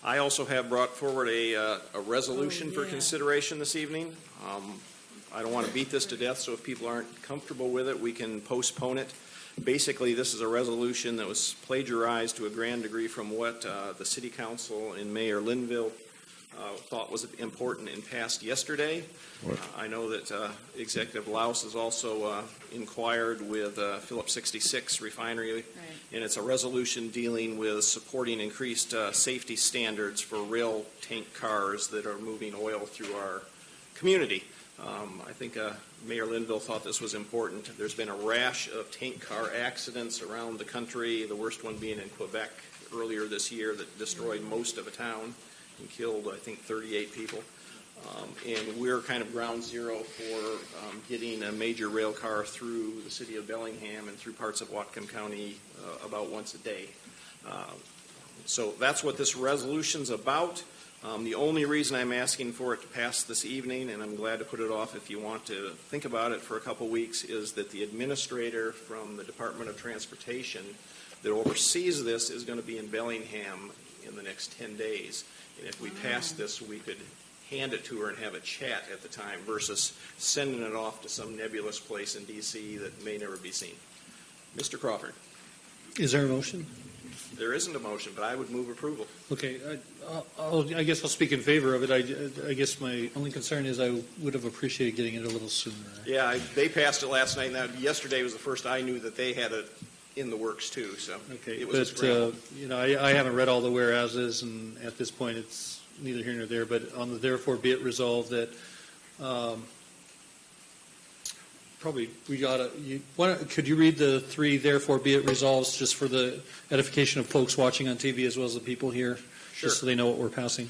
I also have brought forward a resolution for consideration this evening. I don't want to beat this to death, so if people aren't comfortable with it, we can postpone it. Basically, this is a resolution that was plagiarized to a grand degree from what the City Council and Mayor Linville thought was important and passed yesterday. I know that Executive Louse has also inquired with Phillips 66 refinery, right. And it's a resolution dealing with supporting increased safety standards for rail tank cars that are moving oil through our community. I think Mayor Linville thought this was important. There's been a rash of tank car accidents around the country, the worst one being in Quebec earlier this year that destroyed most of a town and killed, I think, 38 people. And we're kind of ground zero for getting a major rail car through the city of Bellingham and through parts of Whatcom County about once a day. So that's what this resolution's about. The only reason I'm asking for it to pass this evening, and I'm glad to put it off if you want to think about it for a couple weeks, is that the administrator from the Department of Transportation that oversees this is going to be in Bellingham in the next 10 days. And if we pass this, we could hand it to her and have a chat at the time versus sending it off to some nebulous place in D.C. that may never be seen. Mr. Crawford. Is there a motion? There isn't a motion, but I would move approval. Okay, I guess I'll speak in favor of it. I guess my only concern is I would have appreciated getting it a little sooner. Yeah, they passed it last night. Now, yesterday was the first I knew that they had it in the works too. So okay, it was but I haven't read all the whereases, and at this point, it's neither here nor there. But on the therefore be it resolved that. Probably we got to. Could you read the three therefore be it resolves just for the edification of folks watching on TV as well as the people here, Sure. Just so they know what we're passing?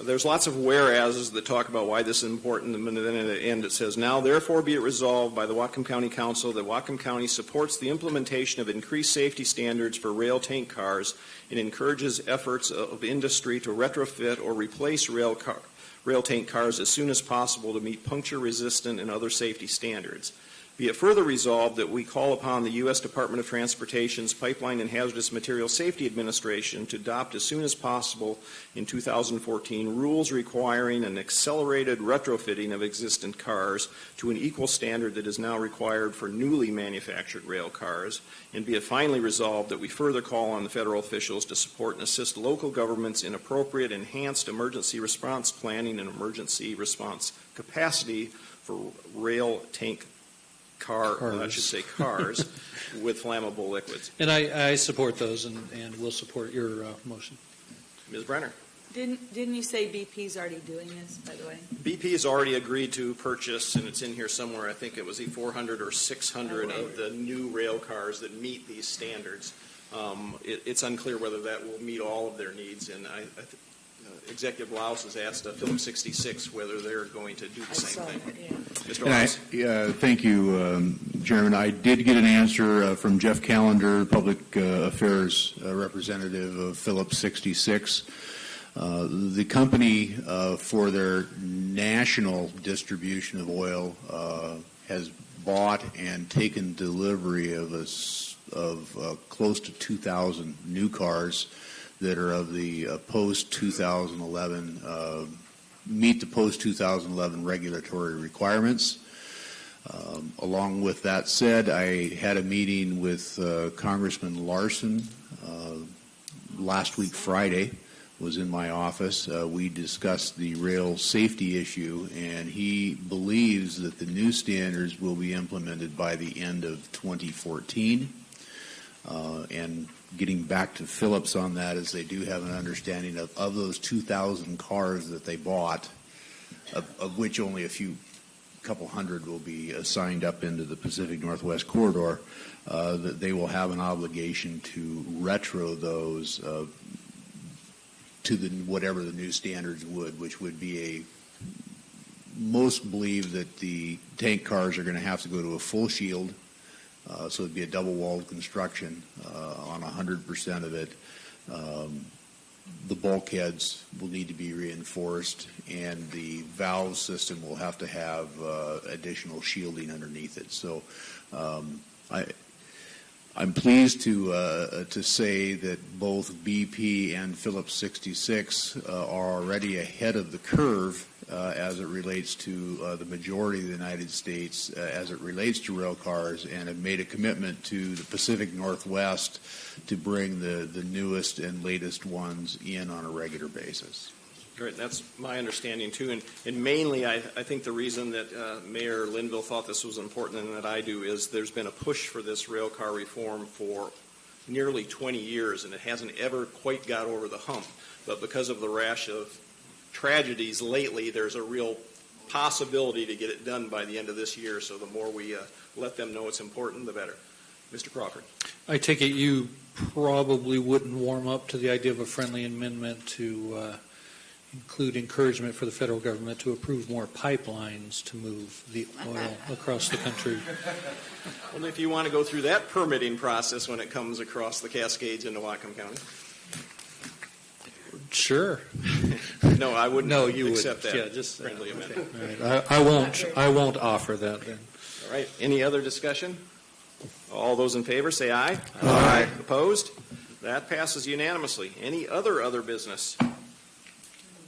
There's lots of whereases that talk about why this is important, and then at the end it says, now therefore be it resolved by the Whatcom County Council that Whatcom County supports the implementation of increased safety standards for rail tank cars and encourages efforts of industry to retrofit or replace rail tank cars as soon as possible to meet puncture-resistant and other safety standards. Be it further resolved that we call upon the U.S. Department of Transportation's Pipeline and Hazardous Materials Safety Administration to adopt as soon as possible in 2014 rules requiring an accelerated retrofitting of existing cars to an equal standard that is now required for newly manufactured rail cars. And be it finally resolved that we further call on the federal officials to support and assist local governments in appropriate enhanced emergency response planning and emergency response capacity for rail tank cars with flammable liquids. And I support those, and will support your motion. Ms. Brenner. Didn't you say BP's already doing this, by the way? BP has already agreed to purchase, and it's in here somewhere, I think it was 400 or 600 of the new rail cars that meet these standards. It's unclear whether that will meet all of their needs, and Executive Louse has asked Phillips 66 whether they're going to do the same thing. Yeah. Mr. Louse. Thank you, Chairman. I did get an answer from Jeff Callender, Public Affairs Representative of Phillips 66. The company for their national distribution of oil has bought and taken delivery of close to 2,000 new cars that are of the post-2011, meet the post-2011 regulatory requirements. Along with that said, I had a meeting with Congressman Larson last week Friday, was in my office. We discussed the rail safety issue, and he believes that the new standards will be implemented by the end of 2014. And getting back to Phillips on that is they do have an understanding of those 2,000 cars that they bought, of which only a couple hundred will be signed up into the Pacific Northwest Corridor, that they will have an obligation to retro those to whatever the new standards would, which would be most believe that the tank cars are going to have to go to a full shield. So it'd be a double-walled construction on 100% of it. The bulkheads will need to be reinforced, and the valve system will have to have additional shielding underneath it. So I'm pleased to say that both BP and Phillips 66 are already ahead of the curve as it relates to the majority of the United States as it relates to rail cars, and have made a commitment to the Pacific Northwest to bring the newest and latest ones in on a regular basis. Great, that's my understanding too, and mainly I think the reason that Mayor Linville thought this was important and that I do is there's been a push for this railcar reform for nearly 20 years, and it hasn't ever quite got over the hump. But because of the rash of tragedies lately, there's a real possibility to get it done by the end of this year, so the more we let them know it's important, the better. Mr. Crawford. I take it you probably wouldn't warm up to the idea of a friendly amendment to include encouragement for the federal government to approve more pipelines to move the oil across the country. Well, if you want to go through that permitting process when it comes across the Cascades into Whatcom County. Sure. No, I wouldn't No, you accept wouldn't. that Yeah, just friendly amendment. All right. I won't offer that then. All right, any other discussion? All those in favor say aye. Aye. Opposed? That passes unanimously. Any other business?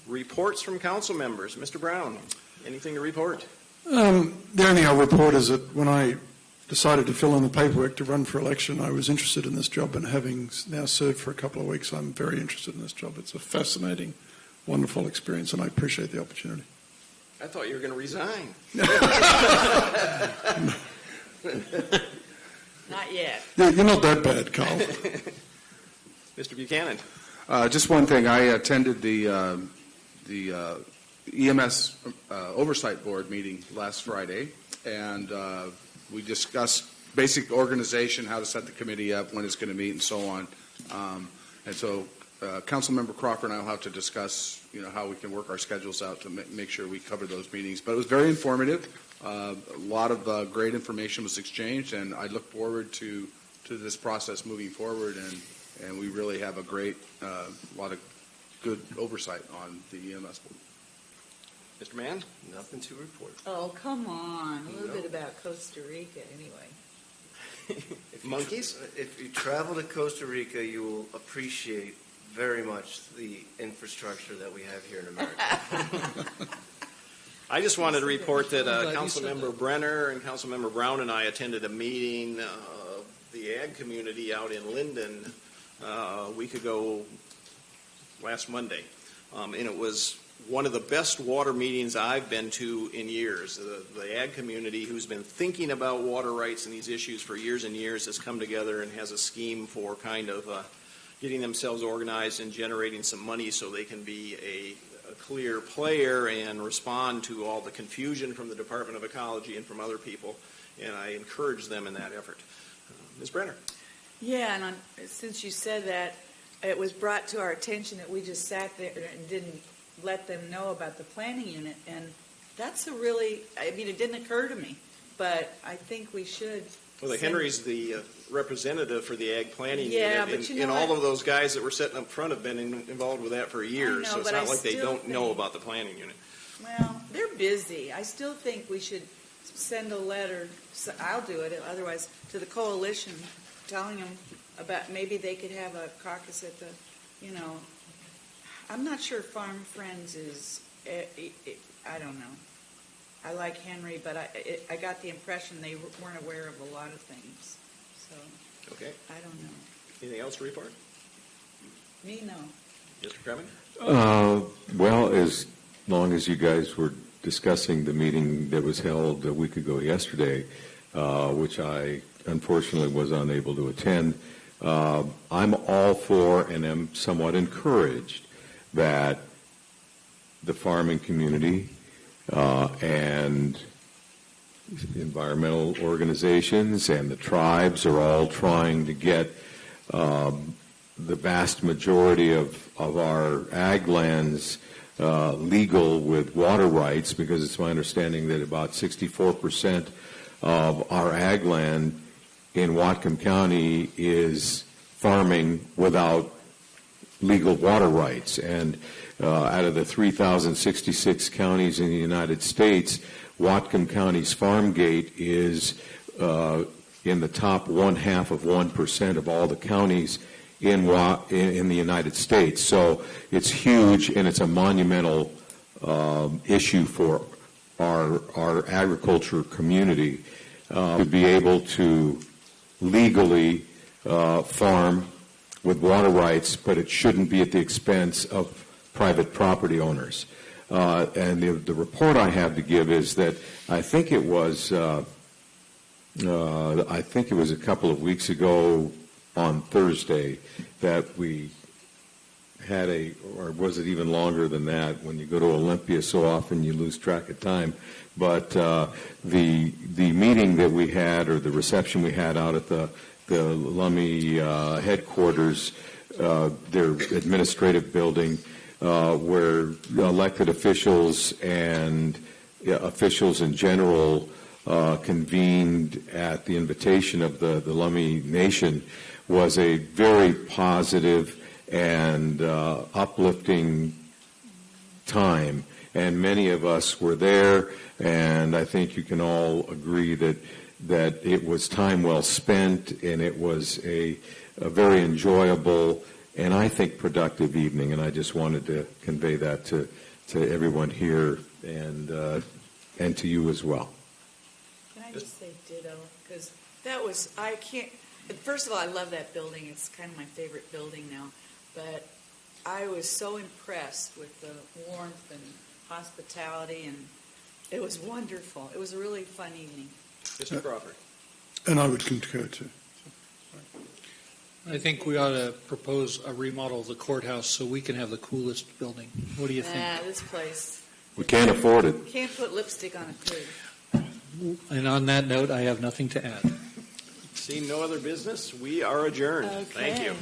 Reports from council members. Mr. Browne, anything to report? The only thing I'll report is that when I decided to fill in the paperwork to run for election, I was interested in this job, and having now served for a couple of weeks, I'm very interested in this job. It's a fascinating, wonderful experience, and I appreciate the opportunity. I thought you were going to resign. Not yet. Yeah, you're not that bad, Carl. Mr. Buchanan. Just one thing. I attended the EMS Oversight Board meeting last Friday, and we discussed basic organization, how to set the committee up, when it's going to meet, and so on. And so Councilmember Crawford and I will have to discuss, how we can work our schedules out to make sure we cover those meetings. But it was very informative. A lot of great information was exchanged, and I look forward to this process moving forward, and we really have a great lot of good oversight on the EMS board. Mr. Mann? Nothing to report. Oh, come on. A little bit about Costa Rica anyway. Monkeys? If you travel to Costa Rica, you will appreciate very much the infrastructure that we have here in America. I just wanted to report that I'm glad you said Councilmember that. Brenner and Councilmember Browne and I attended a meeting of the ag community out in Linden a week ago last Monday. And it was one of the best water meetings I've been to in years. The ag community, who's been thinking about water rights and these issues for years and years, has come together and has a scheme for kind of getting themselves organized and generating some money so they can be a clear player and respond to all the confusion from the Department of Ecology and from other people. And I encourage them in that effort. Ms. Brenner. Yeah, and since you said that, it was brought to our attention that we just sat there and didn't let them know about the planning unit. And that's it didn't occur to me, but I think we should. Well, Henry's the representative for the ag planning Yeah, unit, but and all of those guys that were sitting up front have been involved with that for years, know, so it's but not I like they still don't know think- about the planning unit. Well, they're busy. I still think we should send a letter, I'll do it, otherwise, to the coalition, telling them about maybe they could have a caucus at the, I'm not sure Farm Friends is, I don't know. I like Henry, but I got the impression they weren't aware of a lot of things. So, Okay. I don't know. Anything else to report? Me, no. Mr. Kremen? Well, as long as you guys were discussing the meeting that was held a week ago yesterday, which I unfortunately was unable to attend, I'm all for and am somewhat encouraged that the farming community and environmental organizations and the tribes are all trying to get the vast majority of our ag lands legal with water rights, because it's my understanding that about 64% of our ag land in Whatcom County is farming without legal water rights. And out of the 3,066 counties in the United States, Whatcom County's farm gate is in the top 0.5% of all the counties in the United States. So it's huge, and it's a monumental issue for our agriculture community to be able to legally farm with water rights, but it shouldn't be at the expense of private property owners. And the report I have to give is that I think it was a couple of weeks ago on Thursday that we had or was it even longer than that? When you go to Olympia so often you lose track of time. But the meeting that we had, or the reception we had out at the Lummi headquarters, their administrative building, where elected officials and officials in general convened at the invitation of the Lummi Nation, was a very positive and uplifting time. And many of us were there, and I think you can all agree that it was time well spent, and it was a very enjoyable and I think productive evening. And I just wanted to convey that to everyone here and to you as well. Can I just say ditto? Because that was, I can't, first of all, I love that building. It's kind of my favorite building now. But I was so impressed with the warmth and hospitality, and it was wonderful. It was a really fun evening. Mr. Crawford. And I would concur too. I think we ought to propose a remodel of the courthouse so we can have the coolest building. What do you think? This place. We can't afford it. Can't put lipstick on a pig. And on that note, I have nothing to add. Seeing no other business, we are adjourned. Okay. Thank you.